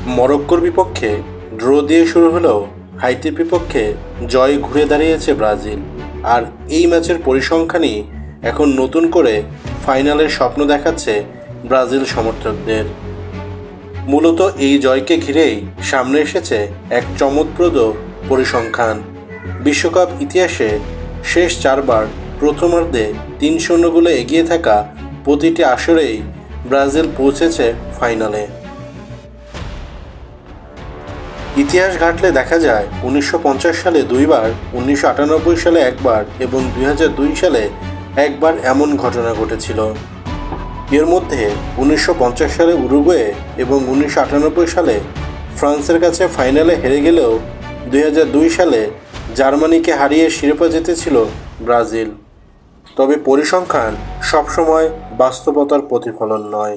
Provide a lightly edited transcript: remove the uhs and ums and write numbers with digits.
মরক্কোর বিপক্ষে ড্র দিয়ে শুরু হলেও হাইতির বিপক্ষে জয় ঘুরে দাঁড়িয়েছে ব্রাজিল। আর এই ম্যাচের পরিসংখ্যানই এখন নতুন করে ফাইনালের স্বপ্ন দেখাচ্ছে ব্রাজিল সমর্থকদের। মূলত এই জয়কে ঘিরেই সামনে এসেছে এক চমকপ্রদ পরিসংখ্যান। বিশ্বকাপ ইতিহাসে শেষ 4 বার প্রথমার্ধে 3-0 গোলে এগিয়ে থাকা প্রতিটি আসরেই ব্রাজিল পৌঁছেছে ফাইনালে। ইতিহাস ঘাঁটলে দেখা যায় 1950 সালে 2 বার, 1998 সালে 1 বার এবং 2002 সালে 1 বার এমন ঘটনা ঘটেছিল। এর মধ্যে 1950 সালে উরুগুয়ে এবং 1998 সালে ফ্রান্সের কাছে ফাইনালে হেরে গেলেও 2002 সালে জার্মানিকে হারিয়ে শিরোপা জিতেছিল ব্রাজিল। তবে পরিসংখ্যান সবসময় বাস্তবতার প্রতিফলন নয়।